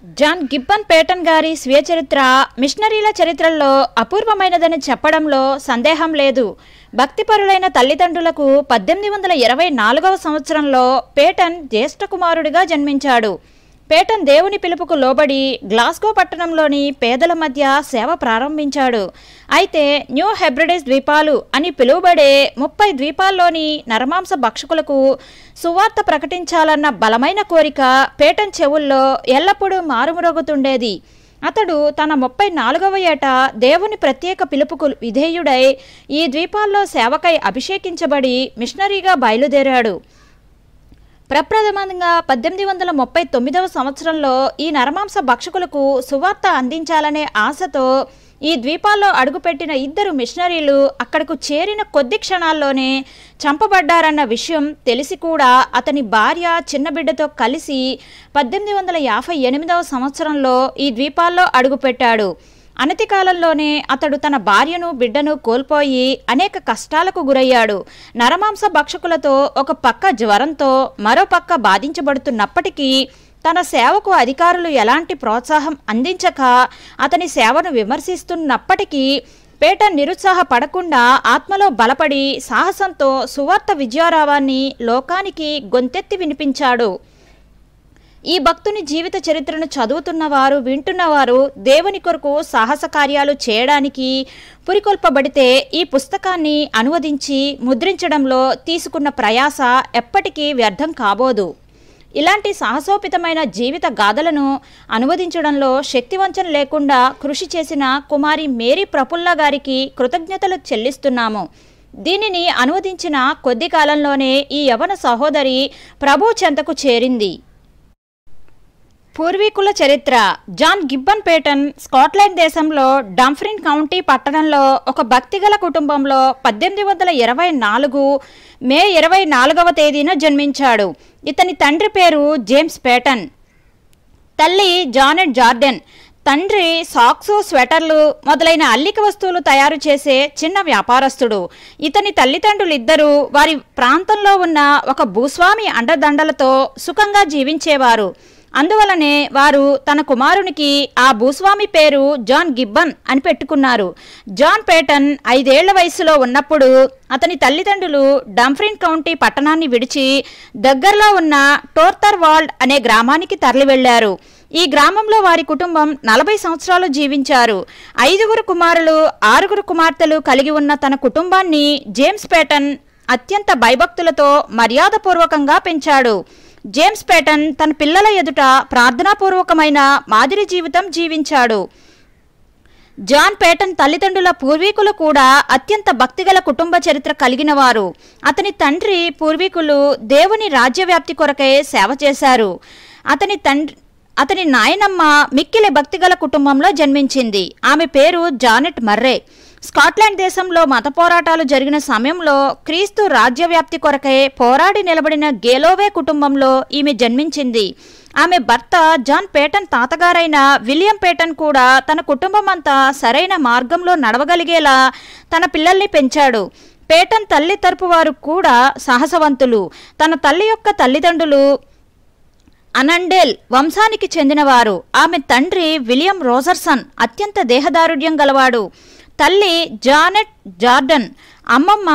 John Gibbon Peyton గారి స్వీయ చరిత్ర మిషనరీల చరిత్రల్లో అపూర్వమైనదని చెప్పడంలో సందేహం లేదు. భక్తిపరులైన తల్లిదండ్రులకు 1824వ సంవత్సరంలో పేటన్ జ్యేష్ఠ కుమారుడిగా జన్మించాడు. పేటన్ దేవుని పిలుపుకు లోబడి గ్లాస్గో పట్టణంలోని పేదల మధ్య సేవ ప్రారంభించాడు. అయితే న్యూ హెబ్రిడిస్ ద్వీపాలు అని పిలువబడే 30 ద్వీపాల్లోని నరమాంస భక్షకులకు సువార్త ప్రకటించాలన్న బలమైన కోరిక పేటన్ చెవుల్లో ఎల్లప్పుడూ మారుమ్రోగుతుండేది. అతడు తన 34వ ఏట దేవుని ప్రత్యేక పిలుపుకు విధేయుడై ఈ ద్వీపాల్లో సేవకై అభిషేకించబడి మిషనరీగా బయలుదేరాడు. ప్రప్రథమంగా 1839వ సంవత్సరంలో ఈ నరమాంస భక్షకులకు సువార్త అందించాలనే ఆశతో ఈ ద్వీపాల్లో అడుగుపెట్టిన 2 మిషనరీలు అక్కడకు చేరిన కొద్ది క్షణాల్లోనే చంపబడ్డారన్న విషయం తెలిసి కూడా అతని భార్య చిన్న బిడ్డతో కలిసి 1858వ సంవత్సరంలో ఈ ద్వీపాల్లో అడుగుపెట్టాడు. అనతి కాలంలోనే అతడు తన భార్యను బిడ్డను కోల్పోయి అనేక కష్టాలకు గురయ్యాడు. నరమాంస భక్షకులతో ఒక పక్క జ్వరంతో మరో పక్క బాధించబడుతున్నప్పటికీ తన సేవకు అధికారులు ఎలాంటి ప్రోత్సాహం అందించక అతని సేవను విమర్శిస్తున్నప్పటికీ పేటన్ నిరుత్సాహపడకుండా ఆత్మలో బలపడి సాహసంతో సువార్త విజయారావాన్ని లోకానికి గొంతెత్తి వినిపించాడు. ఈ భక్తుని జీవిత చరిత్రను చదువుతున్నవారు వింటున్నవారు దేవుని కొరకు సాహస కార్యాలు చేయడానికి పురికొల్పబడితే ఈ పుస్తకాన్ని అనువదించి ముద్రించడంలో తీసుకున్న ప్రయాస ఎప్పటికీ వ్యర్థం కాబోదు. ఇలాంటి సాహసోపితమైన జీవిత గాథలను అనువదించడంలో శక్తివంచన లేకుండా కృషి చేసిన కుమారి మేరీ ప్రఫుల్ల గారికి కృతజ్ఞతలు చెల్లిస్తున్నాము. దీనిని అనువదించిన కొద్ది కాలంలోనే ఈ యవన సహోదరి ప్రభు చెంతకు చేరింది. పూర్వీకుల చరిత్ర. జాన్ గిబ్బన్ పేటన్ స్కాట్లాండ్ దేశంలో డంఫ్రిన్ కౌంటీ పట్టణంలో ఒక భక్తిగల కుటుంబంలో 1824 మే 24వ తేదీన జన్మించాడు. ఇతని తండ్రి పేరు జేమ్స్ పేటన్, తల్లి జానెట్ జార్డెన్. తండ్రి సాక్సు, స్వెటర్లు మొదలైన అల్లిక వస్తువులు తయారు చేసే చిన్న వ్యాపారస్తుడు. ఇతని తల్లిదండ్రులిద్దరూ వారి ప్రాంతంలో ఉన్న ఒక భూస్వామి అండదండలతో సుఖంగా జీవించేవారు. అందువలనే వారు తన కుమారునికి ఆ భూస్వామి పేరు జాన్ గిబ్బన్ అని పెట్టుకున్నారు. జాన్ పేటన్ 5 ఏళ్ల వయసులో ఉన్నప్పుడు అతని తల్లిదండ్రులు డంఫ్రిన్ కౌంటీ పట్టణాన్ని విడిచి దగ్గరలో ఉన్న టోర్థర్వాల్డ్ అనే గ్రామానికి తరలి వెళ్లారు. ఈ గ్రామంలో వారి కుటుంబం 40 సంవత్సరాలు జీవించారు. 5 కుమారులు 6 కుమార్తెలు కలిగి ఉన్న తన కుటుంబాన్ని జేమ్స్ పేటన్ అత్యంత భయభక్తులతో మర్యాదపూర్వకంగా పెంచాడు. జేమ్స్ పేటన్ తన పిల్లల ఎదుట ప్రార్థనాపూర్వకమైన మాదిరి జీవితం జీవించాడు. జాన్ పేటన్ తల్లిదండ్రుల పూర్వీకులు కూడా అత్యంత భక్తిగల కుటుంబ చరిత్ర కలిగిన వారు. అతని తండ్రి పూర్వీకులు దేవుని రాజ్యవ్యాప్తి కొరకై సేవ చేశారు. అతని నాయనమ్మ మిక్కిలి భక్తిగల కుటుంబంలో జన్మించింది. ఆమె పేరు జానెట్ మర్రే. స్కాట్లాండ్ దేశంలో మత పోరాటాలు జరిగిన సమయంలో క్రీస్తు రాజ్యవ్యాప్తి కొరకై పోరాడి నిలబడిన గేలోవే కుటుంబంలో ఈమె జన్మించింది. ఆమె భర్త జాన్ పేటన్ తాతగారైన విలియం పేటన్ కూడా తన కుటుంబమంతా సరైన మార్గంలో నడవగలిగేలా తన పిల్లల్ని పెంచాడు. పేటన్ తల్లి తరపు వారు కూడా సాహసవంతులు. తన తల్లి యొక్క తల్లిదండ్రులు అనెండేల్ వంశానికి చెందినవారు. ఆమె తండ్రి విలియం రోజర్సన్ అత్యంత దేహదారుఢ్యం గలవాడు. తల్లి జానెట్ జార్డన్. అమ్మమ్మ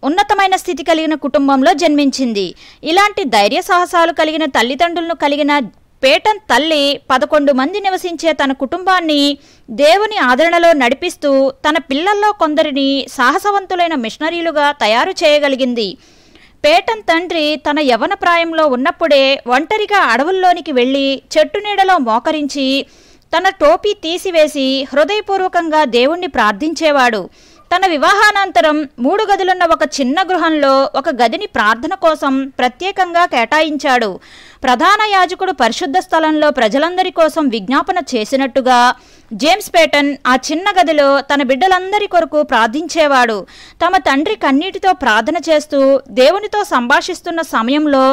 ఉన్నతమైన స్థితి కలిగిన కుటుంబంలో జన్మించింది. ఇలాంటి ధైర్య సాహసాలు కలిగిన తల్లిదండ్రులను కలిగిన పేటన్ తల్లి 11 మంది నివసించే తన కుటుంబాన్ని దేవుని ఆదరణలో నడిపిస్తూ తన పిల్లల్లో కొందరిని సాహసవంతులైన మిషనరీలుగా తయారు చేయగలిగింది. పేటన్ తండ్రి తన యవన ప్రాయంలో ఉన్నప్పుడే ఒంటరిగా అడవుల్లోనికి వెళ్ళి చెట్టు నీడలో మోకరించి తన టోపీ తీసివేసి హృదయపూర్వకంగా దేవుణ్ణి ప్రార్థించేవాడు. తన వివాహానంతరం 3 గదులున్న ఒక చిన్న గృహంలో ఒక గదిని ప్రార్థన కోసం ప్రత్యేకంగా కేటాయించాడు. ప్రధాన యాజకుడు పరిశుద్ధ స్థలంలో ప్రజలందరి కోసం విజ్ఞాపన చేసినట్టుగా జేమ్స్ పేటన్ ఆ చిన్న గదిలో తన బిడ్డలందరి కొరకు ప్రార్థించేవాడు. తమ తండ్రి కన్నీటితో ప్రార్థన చేస్తూ దేవునితో సంభాషిస్తున్న సమయంలో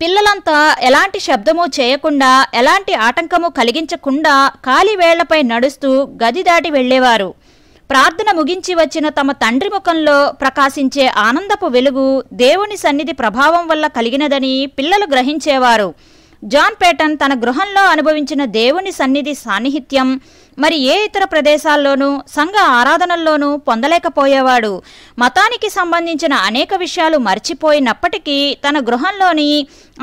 పిల్లలంతా ఎలాంటి శబ్దము చేయకుండా ఎలాంటి ఆటంకము కలిగించకుండా ఖాళీ వేళ్లపై నడుస్తూ గది దాటి వెళ్లేవారు. ప్రార్థన ముగించి వచ్చిన తమ తండ్రి ముఖంలో ప్రకాశించే ఆనందపు వెలుగు దేవుని సన్నిధి ప్రభావం వల్ల కలిగినదని పిల్లలు గ్రహించేవారు. జాన్ పేటన్ తన గృహంలో అనుభవించిన దేవుని సన్నిధి సాన్నిహిత్యం మరి ఏ ఇతర ప్రదేశాల్లోనూ సంఘ ఆరాధనల్లోనూ పొందలేకపోయేవాడు. మతానికి సంబంధించిన అనేక విషయాలు మర్చిపోయినప్పటికీ తన గృహంలోని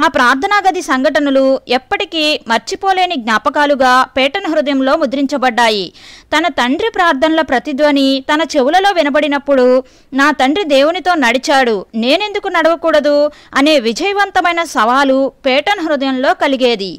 ఆ ప్రార్థనా గది సంఘటనలు ఎప్పటికీ మర్చిపోలేని జ్ఞాపకాలుగా పేటన్ హృదయంలో ముద్రించబడ్డాయి. తన తండ్రి ప్రార్థనల ప్రతిధ్వని తన చెవులలో వినబడినప్పుడు నా తండ్రి దేవునితో నడిచాడు, నేనెందుకు నడవకూడదు అనే విజయవంతమైన సవాలు పేటన్ హృదయంలో కలిగేది.